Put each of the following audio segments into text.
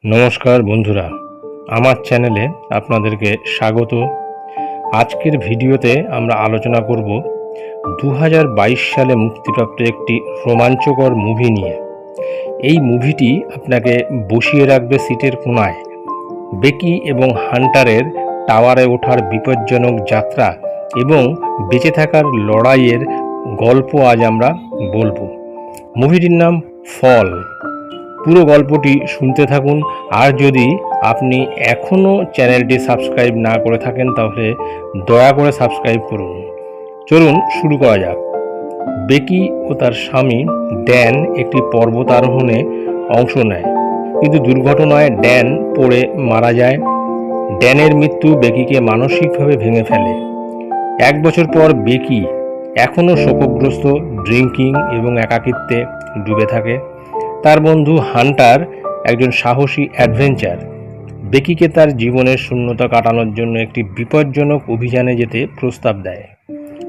নমস্কার বন্ধুরা, আমার চ্যানেলে আপনাদেরকে স্বাগত। আজকের ভিডিওতে আমরা আলোচনা করব 2022 সালে মুক্তিপ্রাপ্ত একটি রোমাঞ্চকর মুভি নিয়ে। এই মুভিটি আপনাকে বসিয়ে রাখবে সিটের কোণায়। বেকি এবং হান্টারের টাওয়ারে ওঠার বিপজ্জনক যাত্রা এবং বেঁচে থাকার লড়াইয়ের গল্প আজ আমরা বলবো। মুভিটির নাম ফল। পুরো গল্পটি শুনতে থাকুন। আর যদি আপনি এখনও চ্যানেলটি সাবস্ক্রাইব না করে থাকেন তাহলে দয়া করে সাবস্ক্রাইব করুন। চলুন শুরু করা যাক। বেকি ও তার স্বামী ড্যান একটি পর্বতারোহণে অংশ নেয়, কিন্তু দুর্ঘটনায় ড্যান পড়ে মারা যায়। ড্যানের মৃত্যু বেকিকে মানসিকভাবে ভেঙে ফেলে। 1 বছর পর বেকি এখনও শোকগ্রস্ত, ড্রিঙ্কিং এবং একাকিত্বে ডুবে থাকে। তার বন্ধু হান্টার একজন সাহসী অ্যাডভেঞ্চার, বেকিকে তার জীবনের শূন্যতা কাটানোর জন্য একটি বিপজ্জনক অভিযানে যেতে প্রস্তাব দেয়।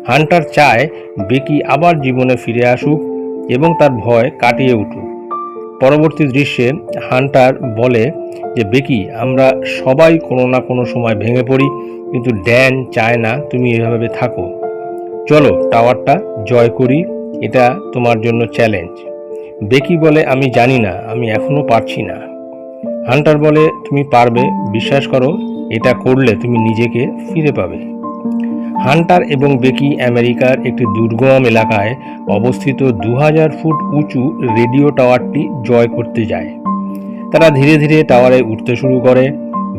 হান্টার চায় বেকি আবার জীবনে ফিরে আসুক এবং তার ভয় কাটিয়ে উঠুক। পরবর্তী দৃশ্যে হান্টার বলে যে বেকি, আমরা সবাই কোনো না কোনো সময় ভেঙে পড়ি, কিন্তু ড্যান চায় না তুমি এভাবে থাকো। চলো টাওয়ারটা জয় করি, এটা তোমার জন্য চ্যালেঞ্জ। বেকি বলে, আমি জানি না, আমি এখনো পারছি না। হান্টার বলে, তুমি পারবে, বিশ্বাস করো, এটা করলে তুমি নিজেকে ফিরে পাবে। হান্টার এবং বেকি আমেরিকার একটি দুর্গম এলাকায় অবস্থিত 2000 ফুট উঁচু রেডিও টাওয়ারটি জয় করতে যায়। তারা ধীরে ধীরে টাওয়ারে উঠতে শুরু করে।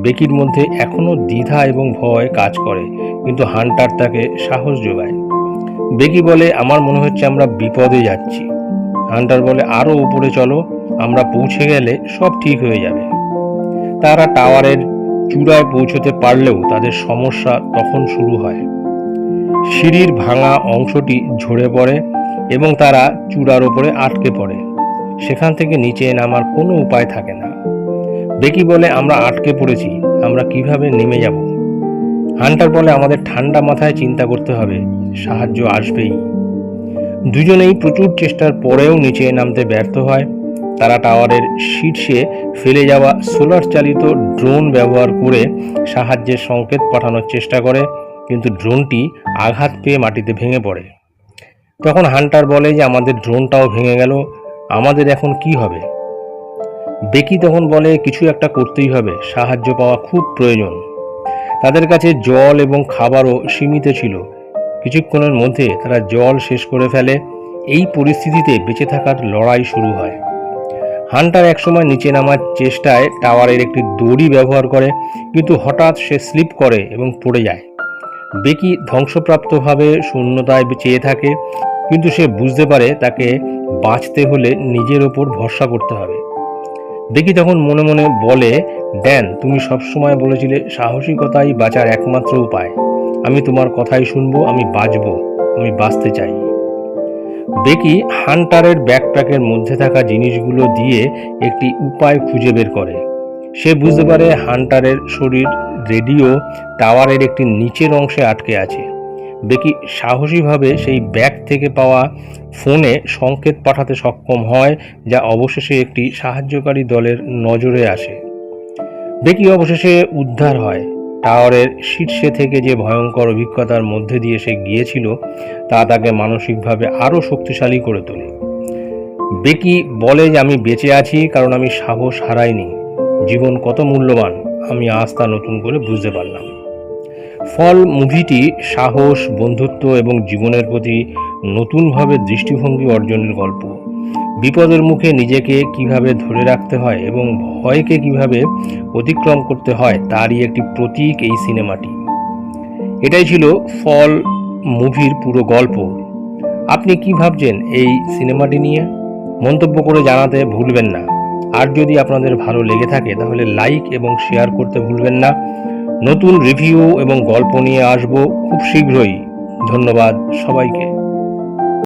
বেকির মধ্যে এখনও দ্বিধা এবং ভয় কাজ করে, কিন্তু হান্টার তাকে সাহস যোগায়। বেকি বলে, আমার মনে হচ্ছে আমরা বিপদে যাচ্ছি। হান্টার বলে, আরও উপরে চলো, আমরা পৌঁছে গেলে সব ঠিক হয়ে যাবে। তারা টাওয়ারের চূড়ায় পৌঁছতে পারলেও তাদের সমস্যা তখন শুরু হয়। সিঁড়ির ভাঙা অংশটি ঝরে পড়ে এবং তারা চূড়ার ওপরে আটকে পড়ে। সেখান থেকে নিচে নামার কোনো উপায় থাকে না। বেকি বলে, আমরা আটকে পড়েছি, আমরা কিভাবে নেমে যাব? হান্টার বলে, আমাদের ঠান্ডা মাথায় চিন্তা করতে হবে, সাহায্য আসবেই। দুজনেই প্রচুর চেষ্টার পরেও নিচে নামতে ব্যর্থ হয়। তারা টাওয়ারের শীর্ষে ফেলে যাওয়া সোলার চালিত ড্রোন ব্যবহার করে সাহায্যের সংকেত পাঠানোর চেষ্টা করে, কিন্তু ড্রোনটি আঘাত পেয়ে মাটিতে ভেঙে পড়ে। তখন হান্টার বলে যে আমাদের ড্রোনটাও ভেঙে গেল, আমাদের এখন কি হবে? বেকি তখন বলে, কিছু একটা করতেই হবে, সাহায্য পাওয়া খুব প্রয়োজন। তাদের কাছে জল এবং খাবারও সীমিত ছিল। কিছুক্ষণের মধ্যে তারা জল শেষ করে ফেলে। এই পরিস্থিতিতে বেঁচে থাকার লড়াই শুরু হয়। হান্টার একসময় নিচে নামার চেষ্টায় টাওয়ারের একটি দড়ি ব্যবহার করে, কিন্তু হঠাৎ সে স্লিপ করে এবং পড়ে যায়। বেকি ধ্বংসপ্রাপ্তভাবে শূন্যতায় চেয়ে থাকে, কিন্তু সে বুঝতে পারে তাকে বাঁচতে হলে নিজের ওপর ভরসা করতে হবে। বেকি তখন মনে মনে বলে, ড্যান, তুমি সবসময় বলেছিলে সাহসিকতাই বাঁচার একমাত্র উপায়। আমি তোমার কথাই শুনবো, আমি বাঁচবো, আমি বাঁচতে চাই। বেকি হান্টারের ব্যাকপ্যাকের মধ্যে থাকা জিনিসগুলো দিয়ে একটি উপায় খুঁজে বের করে। সে বুঝতে পারে হান্টারের শরীর রেডিও টাওয়ারের একটি নিচের অংশে আটকে আছে। বেকি সাহসীভাবে সেই ব্যাগ থেকে পাওয়া ফোনে সংকেত পাঠাতে সক্ষম হয়, যা অবশেষে একটি সাহায্যকারী দলের নজরে আসে। বেকি অবশেষে উদ্ধার হয়। টাওয়ারের শীর্ষে থেকে যে ভয়ঙ্কর অভিজ্ঞতার মধ্যে দিয়ে সে গিয়েছিল তা তাকে মানসিকভাবে আরও শক্তিশালী করে তোলে। বেকি বলে যে আমি বেঁচে আছি কারণ আমি সাহস হারাইনি। জীবন কত মূল্যবান আমি আজ তা নতুন করে বুঝতে পারলাম। ফল মুভিটি সাহস, বন্ধুত্ব এবং জীবনের প্রতি নতুনভাবে দৃষ্টিভঙ্গি অর্জনের গল্প। বিপদের মুখে নিজেকে কিভাবে ধরে রাখতে হয় এবং ভয়কে কিভাবে অতিক্রম করতে হয় তারই একটি প্রতীক এই সিনেমাটি। এটাই ছিল ফল মুভির পুরো গল্প। আপনি কি ভাবছেন এই সিনেমাটি নিয়ে? মন্তব্য করে জানাতে ভুলবেন না। আর যদি আপনাদের ভালো লেগে থাকে তাহলে লাইক এবং শেয়ার করতে ভুলবেন না। নতুন রিভিউ এবং গল্প নিয়ে আসবো খুব শীঘ্রই। ধন্যবাদ সবাইকে।